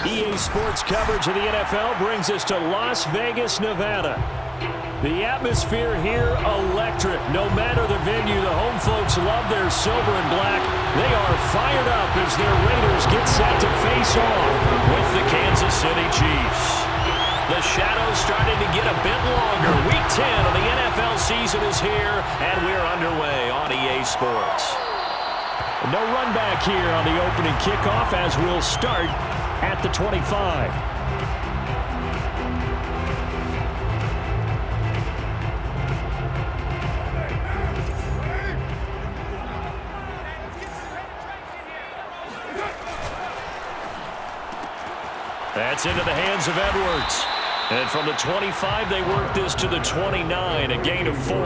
EA Sports coverage of the NFL brings us to Las Vegas, Nevada. The atmosphere here, electric. No matter the venue, the home folks love their silver and black. They are fired up as their Raiders get set to face off with the Kansas City Chiefs. The shadows starting to get a bit longer. Week 10 of the NFL season is here, and we're underway on EA Sports. No run back here on the opening kickoff as we'll start at the 25. That's into the hands of Edwards. And from the 25, they work this to the 29, a gain of 4.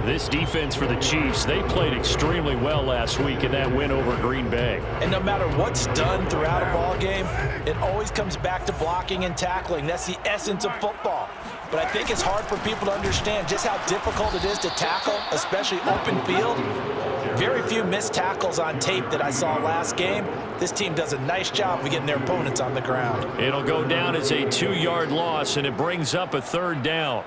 This defense for the Chiefs, they played extremely well last week in that win over Green Bay. And no matter what's done throughout a ball game, it always comes back to blocking and tackling. That's the essence of football. But I think it's hard for people to understand just how difficult it is to tackle, especially open field. Very few missed tackles on tape that I saw last game. This team does a nice job of getting their opponents on the ground. It'll go down as a 2-yard loss, and it brings up a third down.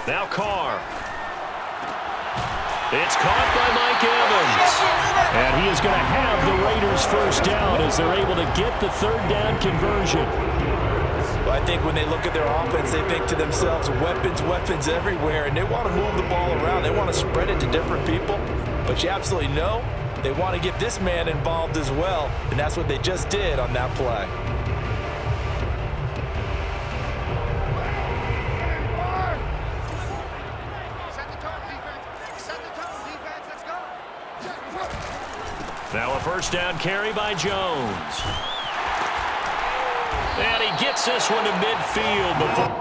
Now Carr. It's caught by Mike Evans. And he is going to have the Raiders first down as they're able to get the third down conversion. Well, I think when they look at their offense, they think to themselves, weapons everywhere, and they want to move the ball around. They want to spread it to different people. But you absolutely know they want to get this man involved as well, and that's what they just did on that play. Now a first down carry by Jones. And he gets this one to midfield before.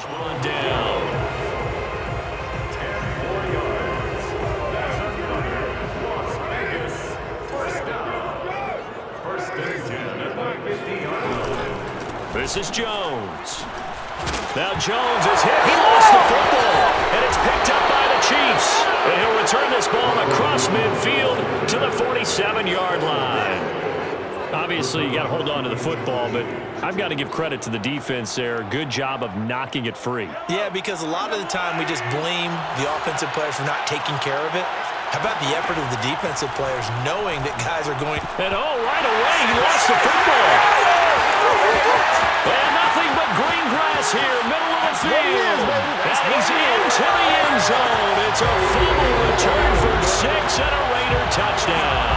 Run down. This is Jones. Now Jones is hit. He lost the football, and it's picked up by the Chiefs. And he'll return this ball across midfield to the 47-yard line. Obviously, you got to hold on to the football, but I've got to give credit to the defense there. Good job of knocking it free. Yeah, because a lot of the time we just blame the offensive players for not taking care of it. How about the effort of the defensive players knowing that guys are going... And right away, he lost the football. And nothing but green grass here, middle of the field. And he's into the end zone. It's a fumble return for 6 and a Raider touchdown.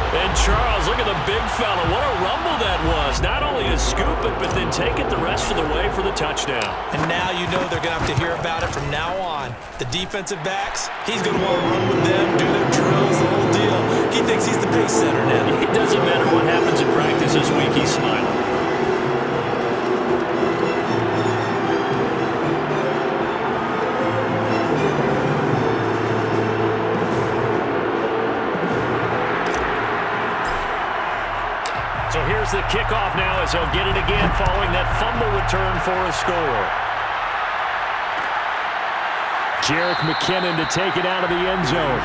And Charles, look at the big fella. What a rumble that was. Not only to scoop it, but then take it the rest of the way for the touchdown. And now you know they're going to have to hear about it from now on. The defensive backs, he's going to want to run with them, do their drills, the whole deal. He thinks he's the pace setter now. It doesn't matter what happens in practice this week. He's smiling. There's the kickoff now as they'll get it again following that fumble return for a score. Jerick McKinnon to take it out of the end zone.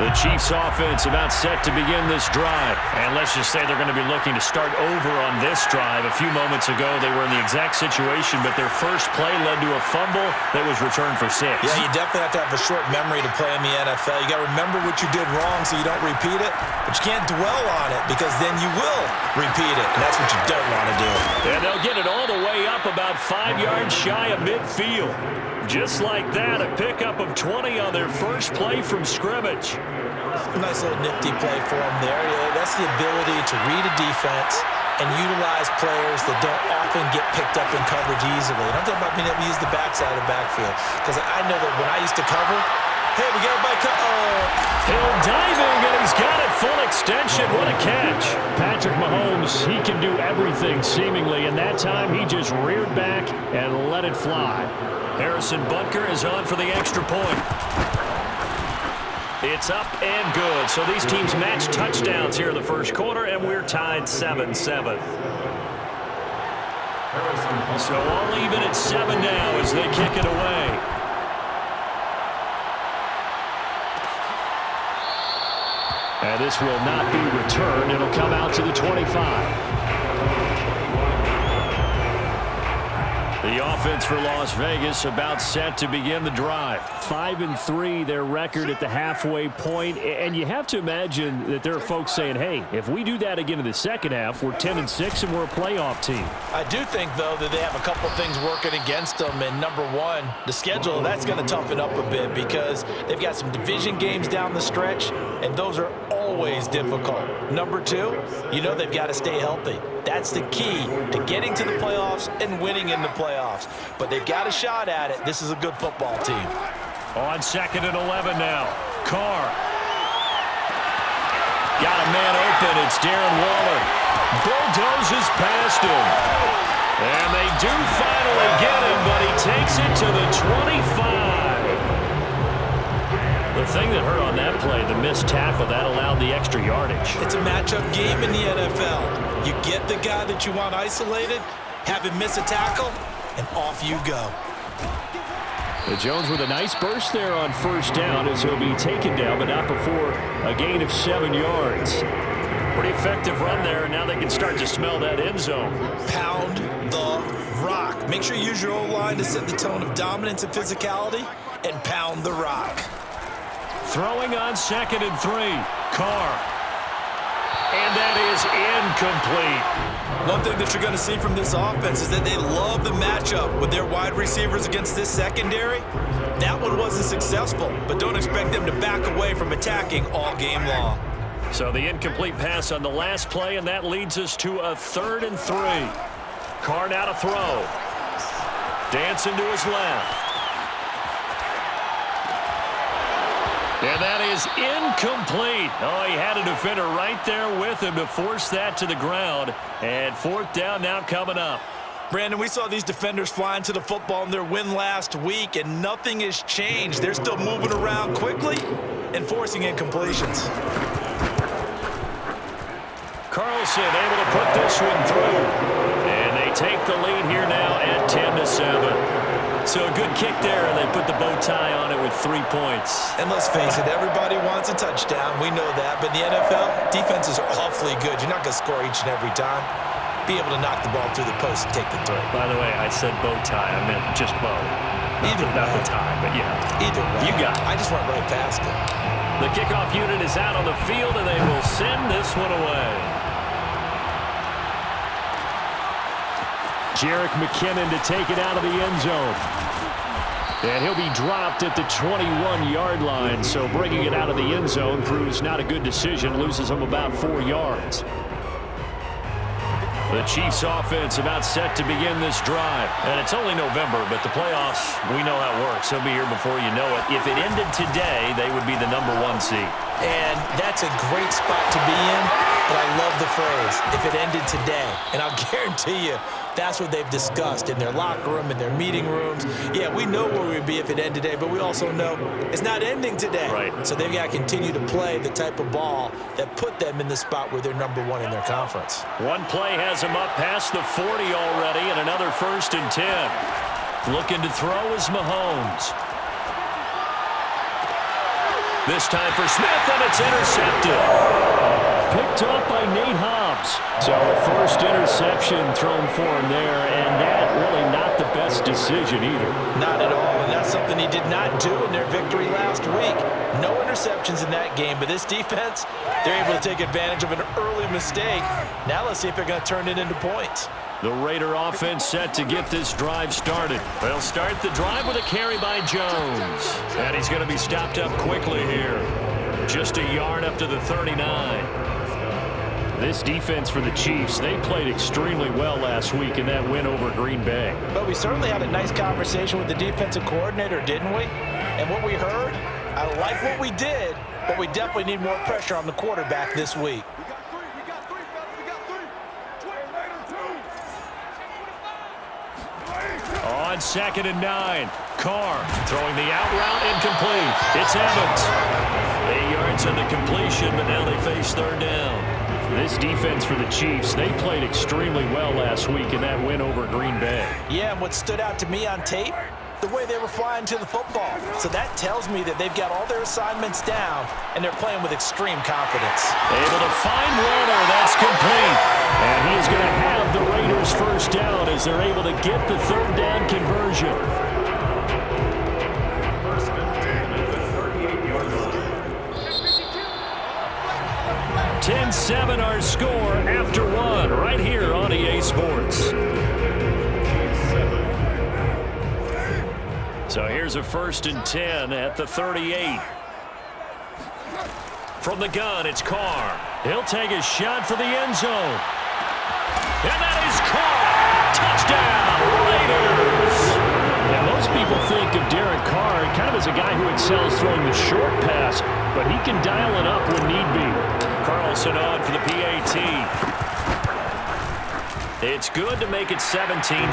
The Chiefs offense about set to begin this drive. And let's just say they're going to be looking to start over on this drive. A few moments ago, they were in the exact situation, but their first play led to a fumble that was returned for 6. Yeah, you definitely have to have a short memory to play in the NFL. You got to remember what you did wrong so you don't repeat it, but you can't dwell on it because then you will repeat it, and that's what you don't want to do. And they'll get it all the way up about 5 yards shy of midfield. Just like that, a pickup of 20 on their first play from scrimmage. Nice little nifty play for them there. Yeah, that's the ability to read a defense and utilize players that don't often get picked up in coverage easily. And I'm talking about being able to use the backside of the backfield. Because I know that when I used to cover, hey, we got everybody Hill diving, and he's got it full extension. What a catch. Patrick Mahomes, he can do everything seemingly, and that time he just reared back and let it fly. Harrison Butker is on for the extra point. It's up and good. So these teams match touchdowns here in the first quarter, and we're tied 7-7. So all even at 7 now as they kick it away. And this will not be returned. It'll come out to the 25. The offense for Las Vegas about set to begin the drive. 5-3 their record at the halfway point. And you have to imagine that there are folks saying, hey, if we do that again in the second half, we're 10-6 and we're a playoff team. I do think, though, that they have a couple things working against them. And number one, the schedule, that's going to toughen up a bit because they've got some division games down the stretch, and those are always difficult. Number two, you know they've got to stay healthy. That's the key to getting to the playoffs and winning in the playoffs. But they've got a shot at it. This is a good football team. On 2nd and 11 now. Carr. Got a man open. It's Darren Waller. Bulldozes past him. And they do finally get him, but he takes it to the 25. The thing that hurt on that play, the missed tackle, that allowed the extra yardage. It's a matchup game in the NFL. You get the guy that you want isolated, have him miss a tackle, and off you go. Jones with a nice burst there on first down as he'll be taken down, but not before a gain of 7 yards. Pretty effective run there, and now they can start to smell that end zone. Pound the rock. Make sure you use your O-line to set the tone of dominance and physicality, and pound the rock. Throwing on 2nd and 3. Carr. And that is incomplete. One thing that you're going to see from this offense is that they love the matchup with their wide receivers against this secondary. That one wasn't successful, but don't expect them to back away from attacking all game long. So the incomplete pass on the last play, and that leads us to a 3rd and 3. Carr now to throw. Dancing to his left. And that is incomplete. Oh, he had a defender right there with him to force that to the ground. And 4th down now coming up. Brandon, we saw these defenders flying to the football in their win last week, and nothing has changed. They're still moving around quickly and forcing incompletions. Carlson able to put this one through. And they take the lead here now at 10-7. So a good kick there, and they put the bow tie on it with 3 points. And let's face it, everybody wants a touchdown. We know that. But in the NFL, defenses are awfully good. You're not going to score each and every time. Be able to knock the ball through the post and take the throw. By the way, I said bow tie. I meant just bow. Not the tie, but yeah. Either way. You got it. I just went right past it. The kickoff unit is out on the field, and they will send this one away. Jerick McKinnon to take it out of the end zone. And he'll be dropped at the 21-yard line, so bringing it out of the end zone proves not a good decision, loses him about 4 yards. The Chiefs offense about set to begin this drive. And it's only November, but the playoffs, we know how it works. They'll be here before you know it. If it ended today, they would be the #1 seed. And that's a great spot to be in. but I love the phrase, if it ended today. And I'll guarantee you, that's what they've discussed in their locker room, in their meeting rooms. Yeah, we know where we'd be if it ended today, but we also know it's not ending today. Right. So they've got to continue to play the type of ball that put them in the spot where they're number one in their conference. One play has them up past the 40 already, and another 1st and 10. Looking to throw is Mahomes. This time for Smith, and it's intercepted. Picked up by Nate Hobbs. So a first interception thrown for him there, and that really not the best decision either. Not at all, and that's something he did not do in their victory last week. No interceptions in that game, but this defense, they're able to take advantage of an early mistake. Now let's see if they're going to turn it into points. The Raider offense set to get this drive started. They'll start the drive with a carry by Jones. And he's going to be stopped up quickly here. Just a yard up to the 39. This defense for the Chiefs, they played extremely well last week in that win over Green Bay. But we certainly had a nice conversation with the defensive coordinator, didn't we? And what we heard, I like what we did, but we definitely need more pressure on the quarterback this week. On 2nd and 9, Carr throwing the out route incomplete. It's Evans. 8 yards on the completion, but now they face 3rd down. This defense for the Chiefs, they played extremely well last week in that win over Green Bay. Yeah, and what stood out to me on tape, the way they were flying to the football. So that tells me that they've got all their assignments down, and they're playing with extreme confidence. Able to find Warner. That's complete. And he is going to have the Raiders' 1st down as they're able to get the 3rd down conversion. 10-7 our score after 1 right here on EA Sports. So here's a 1st and 10 at the 38. From the gun, it's Carr. He'll take a shot for the end zone. And that is Carr. Touchdown, Raiders. Now, most people think of Derek Carr kind of as a guy who excels throwing the short pass, but he can dial it up when need be. Carlson on for the PAT. It's good to make it 17-7.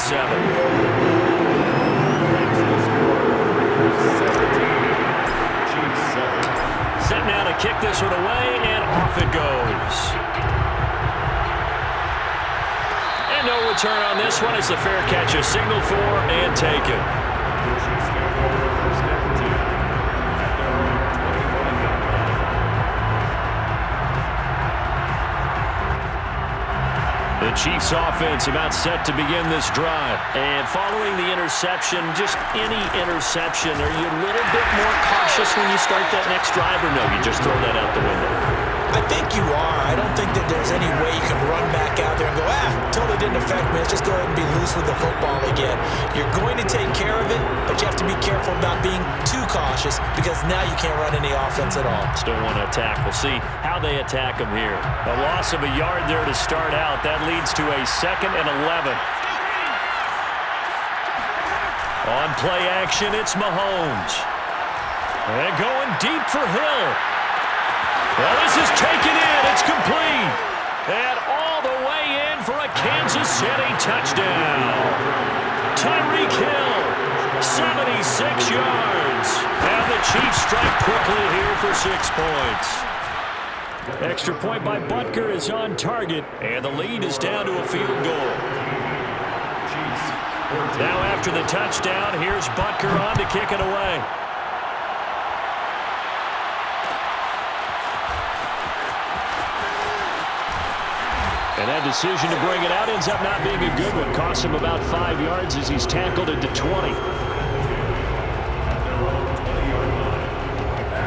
Set now to kick this one away, and off it goes. And no return on this one. It's the fair catch, a signal for and taken. The Chiefs offense about set to begin this drive. And following the interception, just any interception, are you a little bit more cautious when you start that next drive, or no, you just throw that out the window? I think you are. I don't think that there's any way you can run back out there and go, totally didn't affect me. Let's just go ahead and be loose with the football again. You're going to take care of it, but you have to be careful about being too cautious because now you can't run any offense at all. Still want to attack. We'll see how they attack them here. A loss of a yard there to start out. That leads to a 2nd and 11. On play action, it's Mahomes. And going deep for Hill. Well, this is taken in. It's complete. And all the way in for a Kansas City touchdown. Tyreek Hill, 76 yards. And the Chiefs strike quickly here for 6 points. Extra point by Butker is on target. And the lead is down to a field goal. Now after the touchdown, here's Butker on to kick it away. And that decision to bring it out ends up not being a good one. Costs him about 5 yards as he's tackled into 20.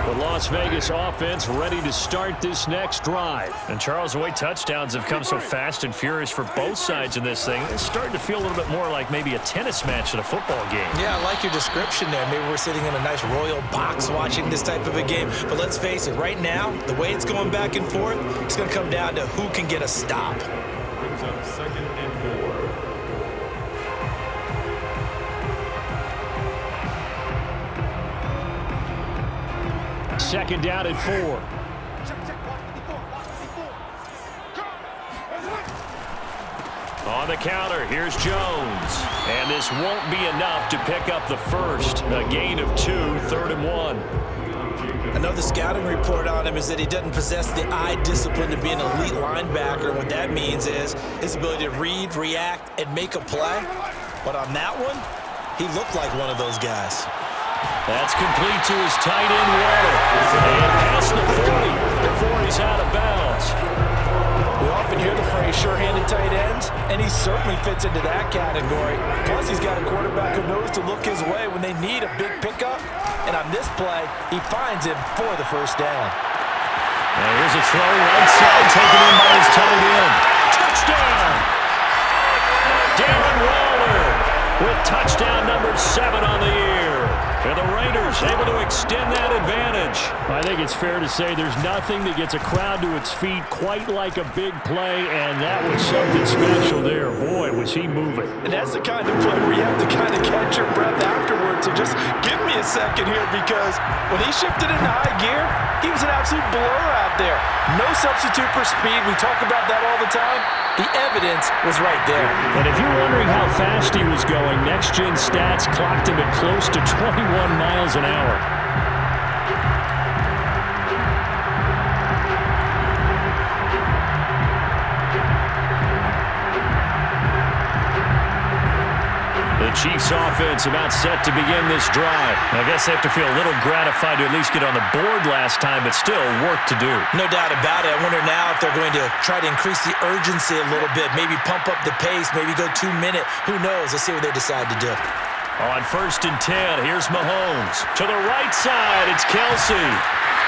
The Las Vegas offense ready to start this next drive. And Charles, the way touchdowns have come so fast and furious for both sides in this thing, it's starting to feel a little bit more like maybe a tennis match in a football game. Yeah, I like your description there. Maybe we're sitting in a nice royal box watching this type of a game. But let's face it, right now, the way it's going back and forth, it's going to come down to who can get a stop. Brings up 2nd and 4. Second down and 4. On the counter, here's Jones. And this won't be enough to pick up the first. A gain of 2, 3rd and 1. I know the scouting report on him is that he doesn't possess the eye discipline to be an elite linebacker. What that means is his ability to read, react, and make a play. But on that one, he looked like one of those guys. That's complete to his tight end, Waller. And past the 40 before he's out of bounds. We often hear the phrase sure-handed tight ends, and he certainly fits into that category. Plus, he's got a quarterback who knows to look his way when they need a big pickup. And on this play, he finds him for the first down. And here's a throw right side, taken in by his tight end. Touchdown! Darren Waller with touchdown number 7 on the year. And the Raiders able to extend that advantage. I think it's fair to say there's nothing that gets a crowd to its feet quite like a big play, and that was something special there. Boy, was he moving. And that's the kind of play where you have to kind of catch your breath afterwards. So just give me a second here, because when he shifted into high gear, he was an absolute blur out there. No substitute for speed. We talk about that all the time. The evidence was right there. And if you're wondering how fast he was going, Next Gen Stats clocked him at close to 21 miles an hour. The Chiefs offense about set to begin this drive. I guess they have to feel a little gratified to at least get on the board last time, but still work to do. No doubt about it. I wonder now if they're going to try to increase the urgency a little bit, maybe pump up the pace, maybe go 2-minute. Who knows? Let's see what they decide to do. On 1st and 10, here's Mahomes. To the right side, it's Kelsey.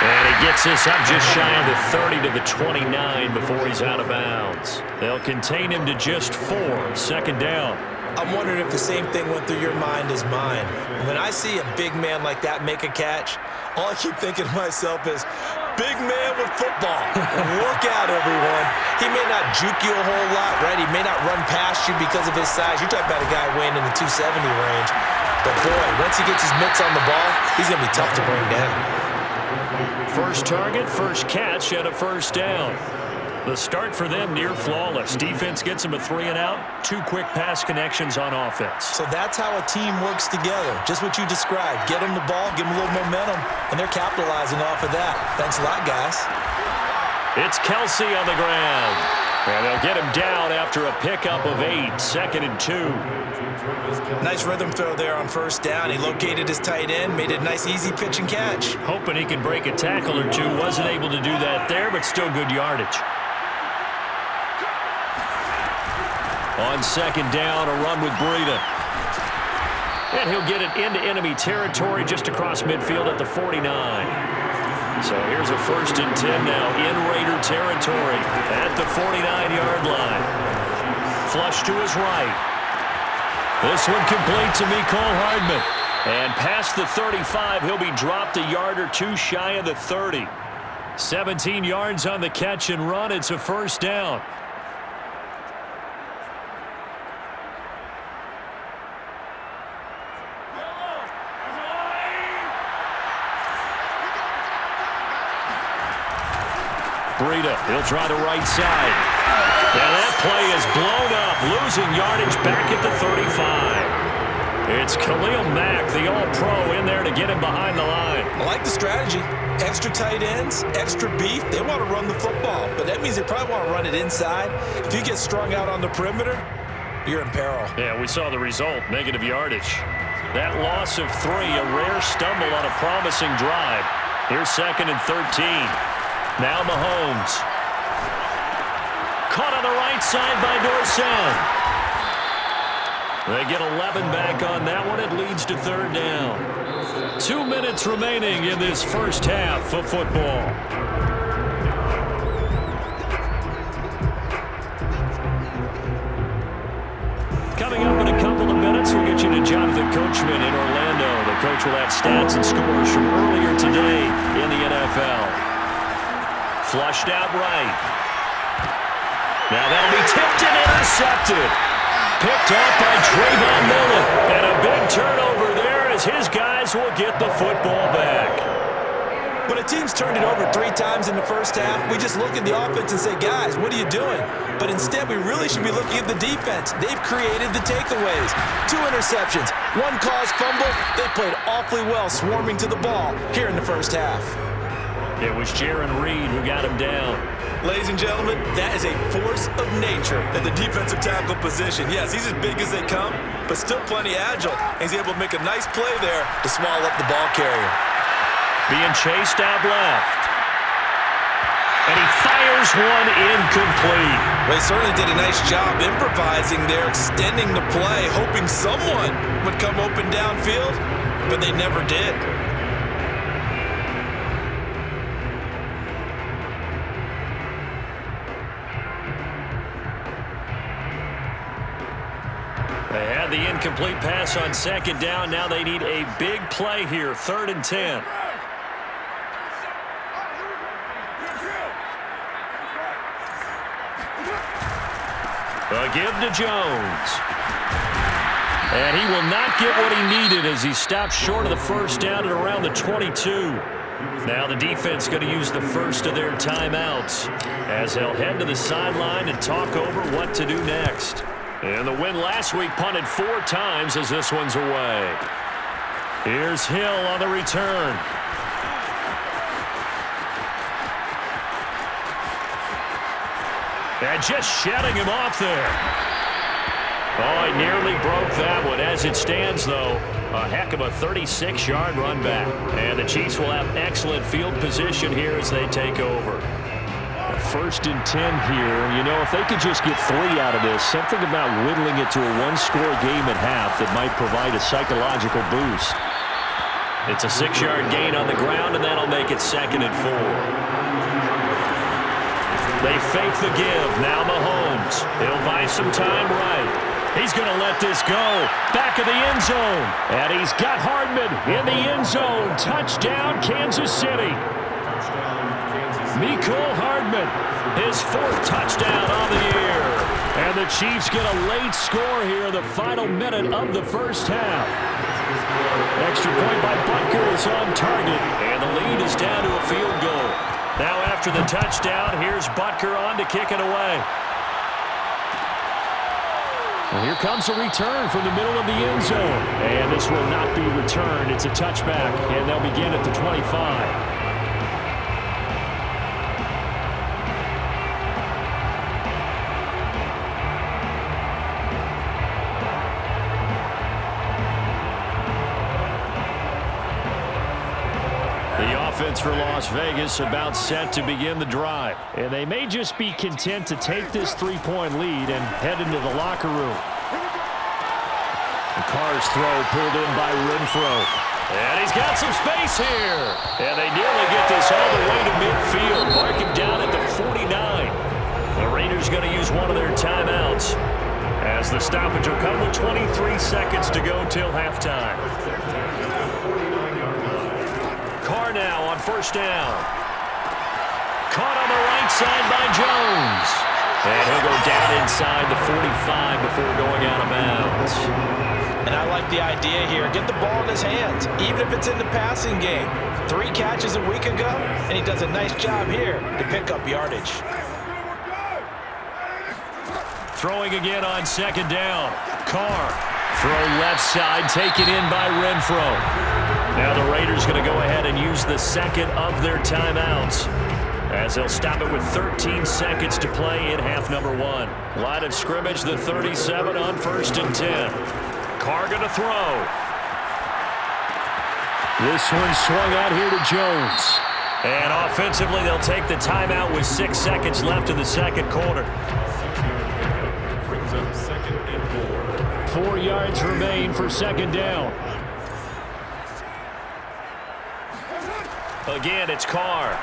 And he gets this up just shy of the 30 to the 29 before he's out of bounds. They'll contain him to just 4, 2nd down. I'm wondering if the same thing went through your mind as mine. When I see a big man like that make a catch, all I keep thinking to myself is, big man with football. Look out, everyone. He may not juke you a whole lot, right? He may not run past you because of his size. You're talking about a guy weighing in the 270 range. But, boy, once he gets his mitts on the ball, he's going to be tough to bring down. First target, first catch, and a 1st down. The start for them near flawless. Defense gets them a 3-and-out, 2 quick pass connections on offense. So that's how a team works together. Just what you described. Get them the ball, give them a little momentum, and they're capitalizing off of that. Thanks a lot, guys. It's Kelsey on the ground. And they'll get him down after a pickup of 8, 2nd and 2. Nice rhythm throw there on 1st down. He located his tight end, made it a nice, easy pitch and catch. Hoping he can break a tackle or two. Wasn't able to do that there, but still good yardage. On 2nd down, a run with Breida. And he'll get it into enemy territory just across midfield at the 49. So here's a 1st and 10 now in Raider territory at the 49-yard line. Flush to his right. This one complete to Mecole Hardman. And past the 35, he'll be dropped a yard or 2 shy of the 30. 17 yards on the catch and run. It's a 1st down. Breida, he'll try the right side. And that play is blown up, losing yardage back at the 35. It's Khalil Mack, the all-pro, in there to get him behind the line. I like the strategy. Extra tight ends, extra beef. They want to run the football, but that means they probably want to run it inside. If you get strung out on the perimeter, you're in peril. Yeah, we saw the result, negative yardage. That loss of 3, a rare stumble on a promising drive. Here's 2nd and 13. Now Mahomes. Caught on the right side by Dorsett. They get 11 back on that one. It leads to 3rd down. 2 minutes remaining in this first half of football. Coming up in a couple of minutes, we'll get you to Jonathan Coachman in Orlando. The coach will have stats and scores from earlier today in the NFL. Flushed out right. Now that'll be tipped and intercepted. Picked off by Trayvon Mullen. And a big turnover there as his guys will get the football back. When a team's turned it over 3 times in the first half, we just look at the offense and say, guys, what are you doing? But instead, we really should be looking at the defense. They've created the takeaways. 2 interceptions, 1 caused fumble. They played awfully well swarming to the ball here in the first half. It was Jaron Reed who got him down. Ladies and gentlemen, that is a force of nature at the defensive tackle position. Yes, he's as big as they come, but still plenty agile. He's able to make a nice play there to swallow up the ball carrier. Being chased out left. And he fires one incomplete. They certainly did a nice job improvising there, extending the play, hoping someone would come open downfield, but they never did. They had the incomplete pass on second down. Now they need a big play here, 3rd and 10. A give to Jones. And he will not get what he needed as he stopped short of the first down at around the 22. Now the defense going to use the first of their timeouts as they'll head to the sideline and talk over what to do next. And the win last week punted 4 times as this one's away. Here's Hill on the return. And just shutting him off there. Oh, he nearly broke that one. As it stands, though, a heck of a 36-yard run back. And the Chiefs will have excellent field position here as they take over. 1st and 10 here. You know, if they could just get 3 out of this, something about whittling it to a 1-score game at half that might provide a psychological boost. It's a 6-yard gain on the ground, and that'll make it 2nd and 4. They fake the give. Now Mahomes. He'll buy some time right. He's going to let this go. Back of the end zone. And he's got Hardman in the end zone. Touchdown, Kansas City. Mecole Hardman, his 4th touchdown on the year. And the Chiefs get a late score here in the final minute of the first half. Extra point by Butker is on target. And the lead is down to a field goal. Now after the touchdown, here's Butker on to kick it away. Well, here comes a return from the middle of the end zone. And this will not be returned. It's a touchback, and they'll begin at the 25. Offense for Las Vegas about set to begin the drive. And they may just be content to take this 3-point lead and head into the locker room. The Carr's throw pulled in by Renfro. And he's got some space here. And they nearly get this all the way to midfield. Mark him down at the 49. The Raiders going to use one of their timeouts as the stoppage will come with 23 seconds to go till halftime. Carr now on 1st down. Caught on the right side by Jones. And he'll go down inside the 45 before going out of bounds. And I like the idea here. Get the ball in his hands, even if it's in the passing game. 3 catches a week ago, and he does a nice job here to pick up yardage. Throwing again on 2nd down. Carr. Throw left side, taken in by Renfro. Now the Raiders going to go ahead and use the 2nd of their timeouts as they'll stop it with 13 seconds to play in half number 1. Line of scrimmage, the 37 on 1st and 10. Carr going to throw. This one swung out here to Jones. And offensively, they'll take the timeout with 6 seconds left in the 2nd quarter. Brings up 2nd and 4. 4 yards remain for 2nd down. Again, it's Carr.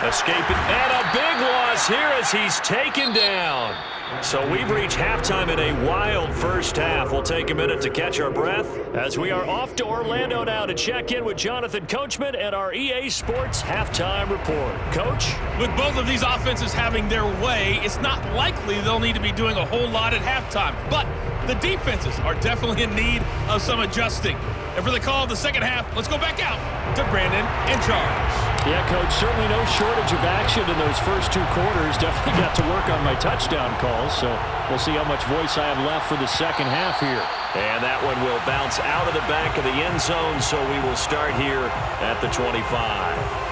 Escaping, and a big loss here as he's taken down. So we've reached halftime in a wild first half. We'll take a minute to catch our breath as we are off to Orlando now to check in with Jonathan Coachman and our EA Sports halftime report. Coach? With both of these offenses having their way, it's not likely they'll need to be doing a whole lot at halftime. But the defenses are definitely in need of some adjusting. And for the call of the second half, let's go back out to Brandon and Charles. Yeah, Coach, certainly no shortage of action in those first 2 quarters. Definitely got to work on my touchdown calls, so we'll see how much voice I have left for the second half here. And that one will bounce out of the back of the end zone, so we will start here at the 25.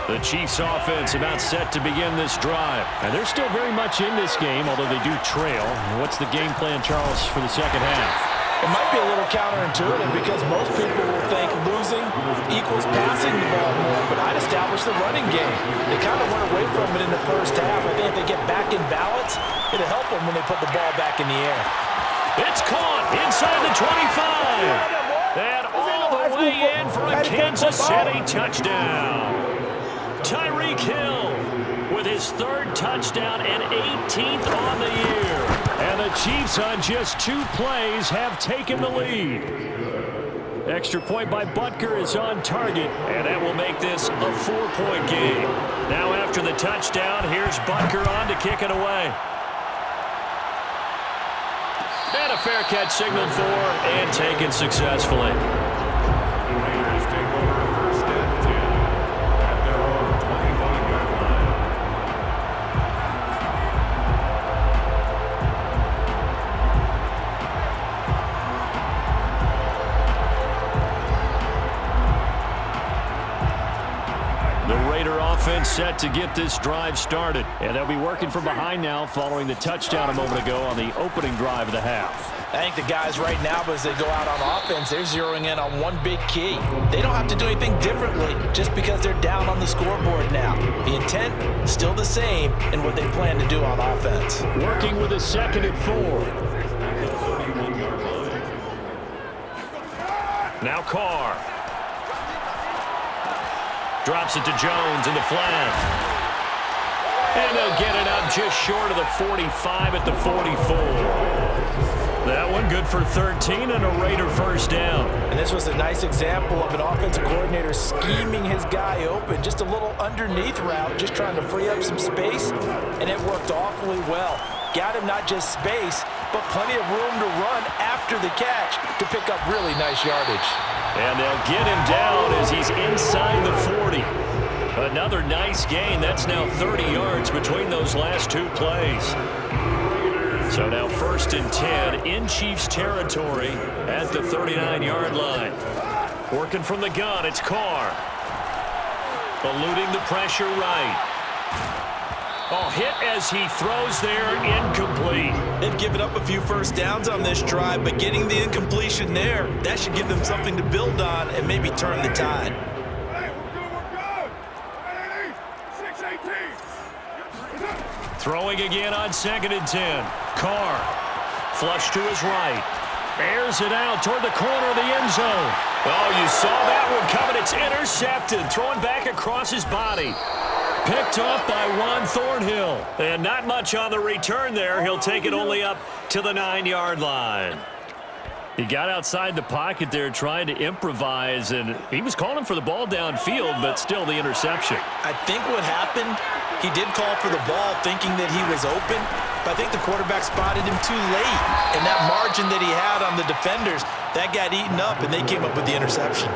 The Chiefs offense about set to begin this drive. And they're still very much in this game, although they do trail. What's the game plan, Charles, for the second half? It might be a little counterintuitive because most people will think losing equals passing the ball more, but I'd establish the running game. They kind of went away from it in the first half. I think if they get back in balance, it'll help them when they put the ball back in the air. It's caught inside the 25. And all the way in for a Kansas City touchdown. Tyreek Hill with his 3rd touchdown and 18th on the year. And the Chiefs on just 2 plays have taken the lead. Extra point by Butker is on target, and that will make this a 4-point game. Now after the touchdown, here's Butker on to kick it away. And a fair catch signaled for and taken successfully. Offense set to get this drive started. And they'll be working from behind now following the touchdown a moment ago on the opening drive of the half. I think the guys right now, as they go out on offense, they're zeroing in on one big key. They don't have to do anything differently just because they're down on the scoreboard now. The intent, still the same in what they plan to do on offense. Working with a 2nd and 4. Now Carr. Drops it to Jones in the flat. And they'll get it up just short of the 45 at the 44. That one good for 13 and a Raider first down. And this was a nice example of an offensive coordinator scheming his guy open. Just a little underneath route, just trying to free up some space. And it worked awfully well. Got him not just space, but plenty of room to run after the catch to pick up really nice yardage. And they'll get him down as he's inside the 40. Another nice gain. That's now 30 yards between those last 2 plays. So now 1st and 10 in Chiefs territory at the 39-yard line. Working from the gun, it's Carr. Eluding the pressure right. Oh, hit as he throws there, incomplete. They've given up a few first downs on this drive, but getting the incompletion there, that should give them something to build on and maybe turn the tide. Hey, we're good. 6-18. Throwing again on 2nd and 10. Carr, flush to his right. Airs it out toward the corner of the end zone. Oh, you saw that one coming. It's intercepted. Throwing back across his body. Picked off by Juan Thornhill. And not much on the return there. He'll take it only up to the 9-yard line. He got outside the pocket there trying to improvise, and he was calling for the ball downfield, but still the interception. I think what happened, he did call for the ball thinking that he was open, but I think the quarterback spotted him too late. And that margin that he had on the defenders, that got eaten up, and they came up with the interception.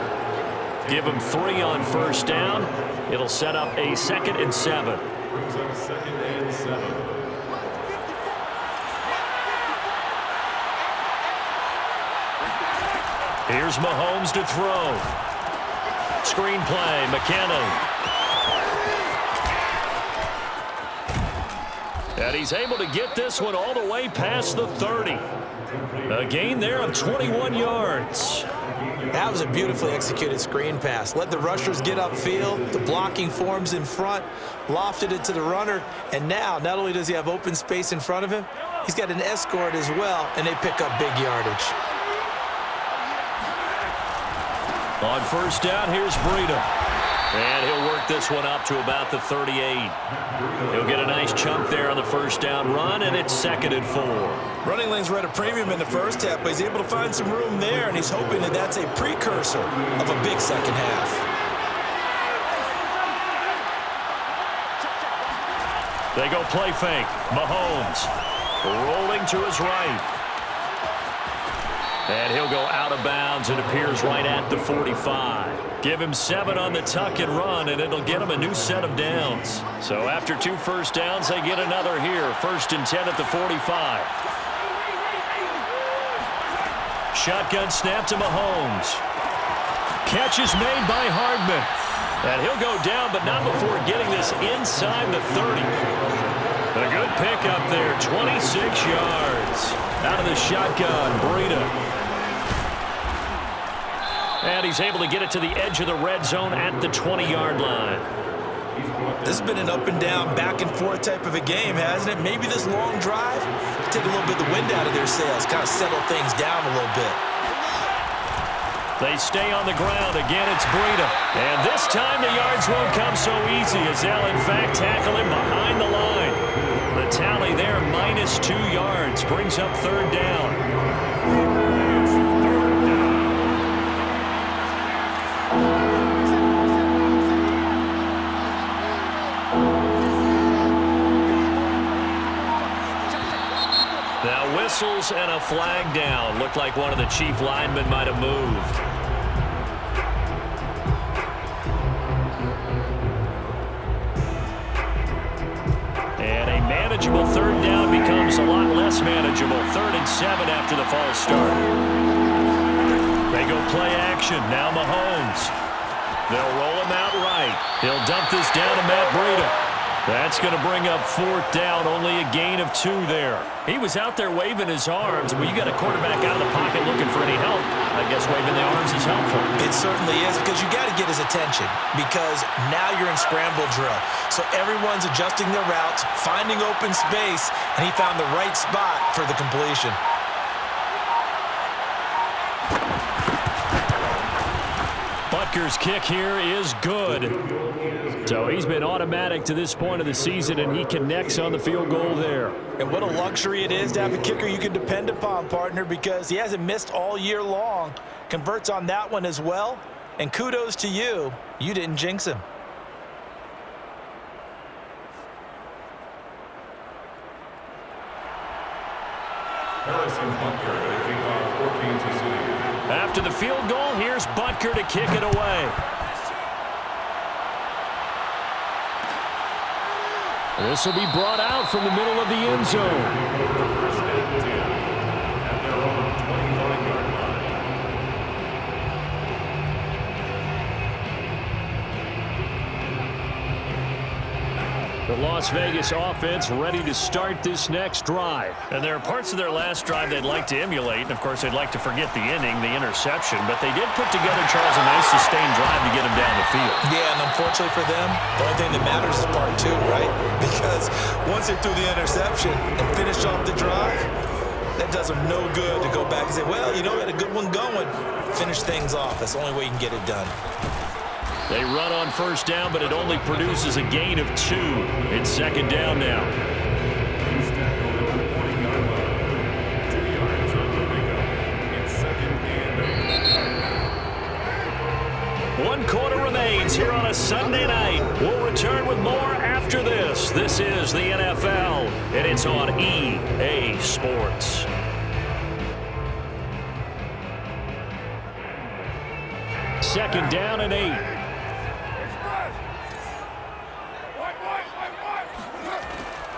Give him 3 on first down. It'll set up a 2nd and 7. Brings up 2nd and 7. Here's Mahomes to throw. Screen play, McKinnon. And he's able to get this one all the way past the 30. A gain there of 21 yards. That was a beautifully executed screen pass. Let the rushers get upfield. The blocking forms in front. Lofted it to the runner. And now, not only does he have open space in front of him, he's got an escort as well, and they pick up big yardage. On first down, here's Breida. And he'll work this one up to about the 38. He'll get a nice chunk there on the first down run, and it's 2nd and 4. Running lanes were at a premium in the first half, but he's able to find some room there, and he's hoping that that's a precursor of a big second half. They go play fake. Mahomes rolling to his right. And he'll go out of bounds. It appears right at the 45. Give him 7 on the tuck and run, and it'll get him a new set of downs. So after 2 first downs, they get another here. 1st and 10 at the 45. Shotgun snap to Mahomes. Catch is made by Hardman. And he'll go down, but not before getting this inside the 30. A good pickup there, 26 yards. Out of the shotgun, Breida. And he's able to get it to the edge of the red zone at the 20-yard line. This has been an up and down, back and forth type of a game, hasn't it? Maybe this long drive take a little bit of the wind out of their sails, kind of settle things down a little bit. They stay on the ground. Again, it's Breida. And this time the yards won't come so easy as they'll, in fact, tackle him behind the line. The tally there, -2 yards, brings up 3rd down. Now whistles and a flag down. Looked like one of the chief linemen might have moved. And a manageable 3rd down becomes a lot less manageable. 3rd and 7 after the false start. They go play action. Now Mahomes. They'll roll him out right. He'll dump this down to Matt Breida. That's going to bring up 4th down, only a gain of 2 there. He was out there waving his arms. Well, you got a quarterback out of the pocket looking for any help. I guess waving the arms is helpful. It certainly is, because you got to get his attention, because now you're in scramble drill. So everyone's adjusting their routes, finding open space, and he found the right spot for the completion. Butker's kick here is good. So he's been automatic to this point of the season, and he connects on the field goal there. And what a luxury it is to have a kicker you can depend upon, partner, because he hasn't missed all year long. Converts on that one as well. And kudos to you. You didn't jinx him. After the field goal, here's Butker to kick it away. This will be brought out from the middle of the end zone. The Las Vegas offense ready to start this next drive. And there are parts of their last drive they'd like to emulate. And, of course, they'd like to forget the inning, the interception. But they did put together, Charles, a nice sustained drive to get them down the field. Yeah, and unfortunately for them, the only thing that matters is part 2, right? Because once they threw the interception and finished off the drive, that does them no good to go back and say, well, you know, we had a good one going. Finish things off. That's the only way you can get it done. They run on 1st down, but it only produces a gain of 2. It's 2nd down now. One quarter remains here on a Sunday night. We'll return with more after this. This is the NFL, and it's on EA Sports. Second down and 8.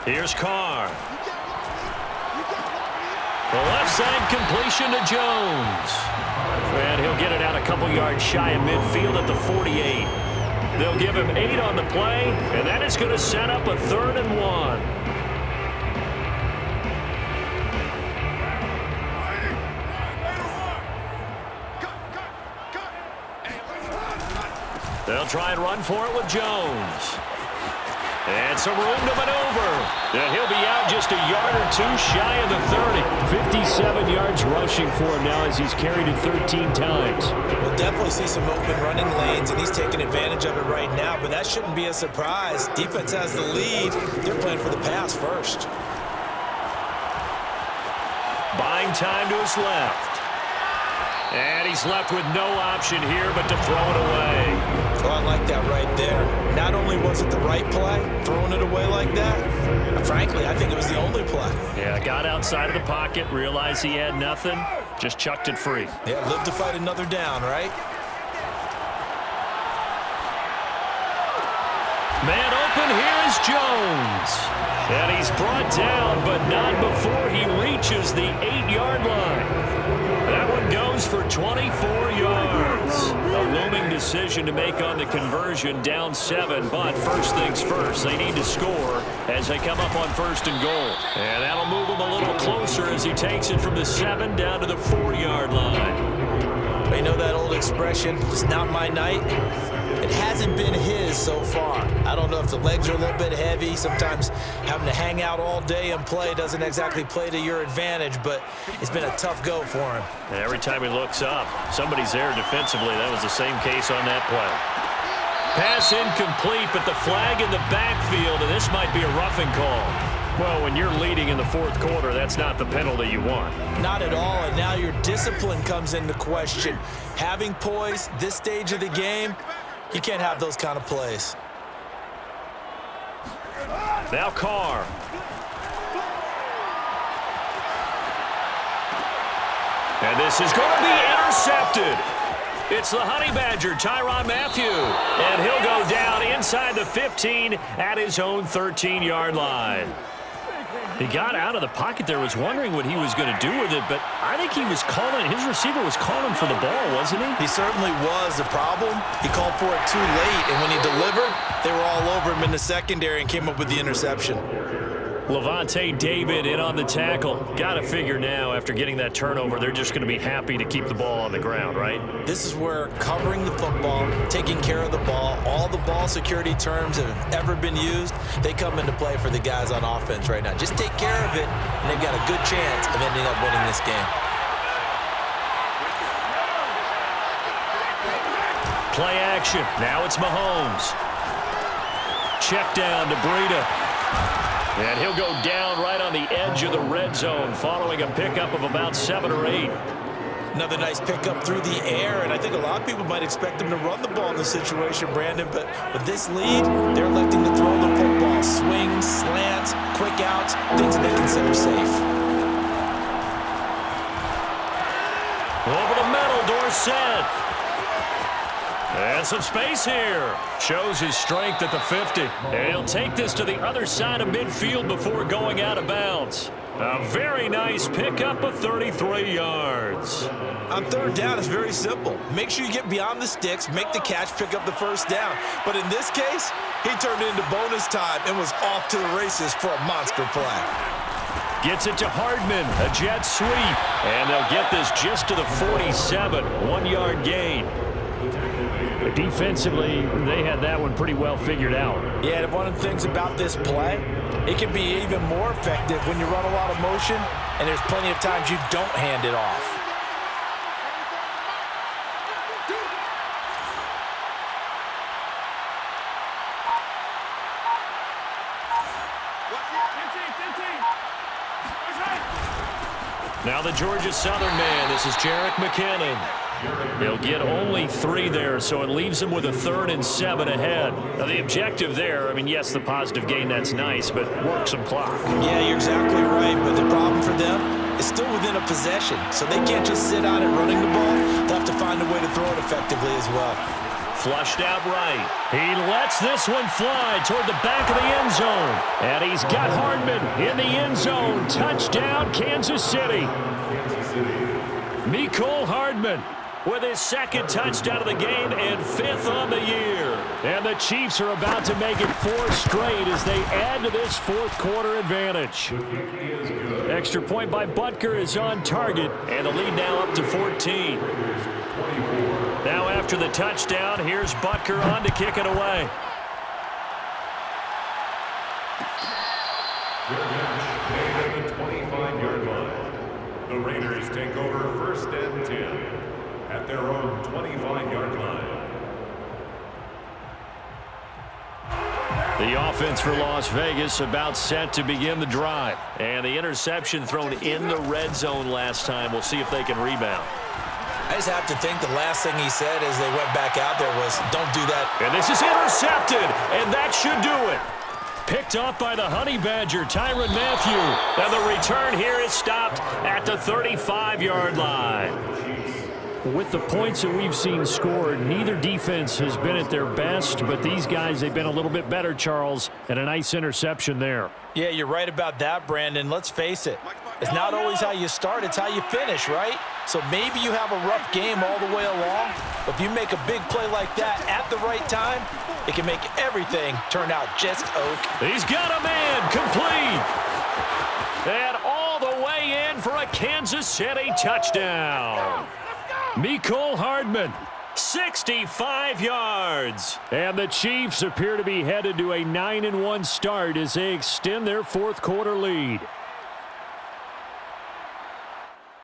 Here's Carr. The left side completion to Jones. And he'll get it out a couple yards shy of midfield at the 48. They'll give him 8 on the play, and that is going to set up a 3rd and 1. They'll try and run for it with Jones. And some room to maneuver. And he'll be out just a yard or 2 shy of the 30. 57 yards rushing for him now as he's carried it 13 times. We'll definitely see some open running lanes, and he's taking advantage of it right now, but that shouldn't be a surprise. Defense has the lead. They're playing for the pass first. Buying time to his left. And he's left with no option here but to throw it away. Oh, I like that right there. Not only was it the right play, throwing it away like that, frankly, I think it was the only play. Yeah, got outside of the pocket, realized he had nothing, just chucked it free. Yeah, live to fight another down, right? Man open, here's Jones. And he's brought down, but not before he reaches the 8-yard line. That one goes for 24 yards. A looming decision to make on the conversion, down 7, but first things first, they need to score as they come up on 1st and goal. And that'll move him a little closer as he takes it from the 7 down to the 4-yard line. You know that old expression, it's not my night? It hasn't been his so far. I don't know if the legs are a little bit heavy. Sometimes having to hang out all day and play doesn't exactly play to your advantage, but it's been a tough go for him. And every time he looks up, somebody's there defensively. That was the same case on that play. Pass incomplete, but the flag in the backfield, and this might be a roughing call. Well, when you're leading in the 4th quarter, that's not the penalty you want. Not at all, and now your discipline comes into question. Having poise this stage of the game, you can't have those kind of plays. Now Carr. And this is going to be intercepted. It's the Honey Badger, Tyrann Mathieu. And he'll go down inside the 15 at his own 13-yard line. He got out of the pocket there, was wondering what he was going to do with it, but I think he was calling, his receiver was calling for the ball, wasn't he? He certainly was. The problem, he called for it too late, and when he delivered, they were all over him in the secondary and came up with the interception. Levante David in on the tackle. Got to figure now, after getting that turnover, they're just going to be happy to keep the ball on the ground, right? This is where covering the football, taking care of the ball, all the ball security terms that have ever been used, they come into play for the guys on offense right now. Just take care of it, and they've got a good chance of ending up winning this game. Play action. Now it's Mahomes. Check down to Breida. And he'll go down right on the edge of the red zone following a pickup of about 7 or 8. Another nice pickup through the air, and I think a lot of people might expect him to run the ball in this situation, Brandon, but with this lead, they're electing to throw the football. Swings, slants, quick outs, things that they consider safe. Over the middle, Dorsett. And some space here. Shows his strength at the 50. And he'll take this to the other side of midfield before going out of bounds. A very nice pickup of 33 yards. On 3rd down, it's very simple. Make sure you get beyond the sticks, make the catch, pick up the 1st down. But in this case, he turned into bonus time and was off to the races for a monster play. Gets it to Hardman, a jet sweep. And they'll get this just to the 47, 1-yard gain. Defensively, they had that one pretty well figured out. Yeah, and one of the things about this play, it can be even more effective when you run a lot of motion, and there's plenty of times you don't hand it off. Now the Georgia Southern man, this is Jerick McKinnon. He'll get only 3 there, so it leaves him with a 3rd and 7 ahead. Now the objective there, I mean, yes, the positive gain, that's nice, but work some clock. Yeah, you're exactly right, but the problem for them is still within a possession, so they can't just sit on it running the ball. They'll have to find a way to throw it effectively as well. Flushed out right. He lets this one fly toward the back of the end zone. And he's got Hardman in the end zone. Touchdown, Kansas City. Mecole Hardman with his 2nd touchdown of the game and 5th on the year. And the Chiefs are about to make it 4 straight as they add to this 4th quarter advantage. Extra point by Butker is on target, and the lead now up to 14. Now after the touchdown, here's Butker on to kick it away. The 25-yard line. The Raiders take over 1st and 10 at their own 25-yard line. The offense for Las Vegas about set to begin the drive. And the interception thrown in the red zone last time. We'll see if they can rebound. I just have to think the last thing he said as they went back out there was, don't do that. And this is intercepted, and that should do it. Picked off by the Honey Badger, Tyrann Mathieu. And the return here is stopped at the 35-yard line. With the points that we've seen scored, neither defense has been at their best, but these guys, they've been a little bit better, Charles, and a nice interception there. Yeah, you're right about that, Brandon. Let's face it. It's not always how you start, it's how you finish, right? So maybe you have a rough game all the way along, but if you make a big play like that at the right time, it can make everything turn out just okay. He's got a man complete. And all the way in for a Kansas City touchdown. Mecole Hardman, 65 yards. And the Chiefs appear to be headed to a 9-1 start as they extend their fourth quarter lead.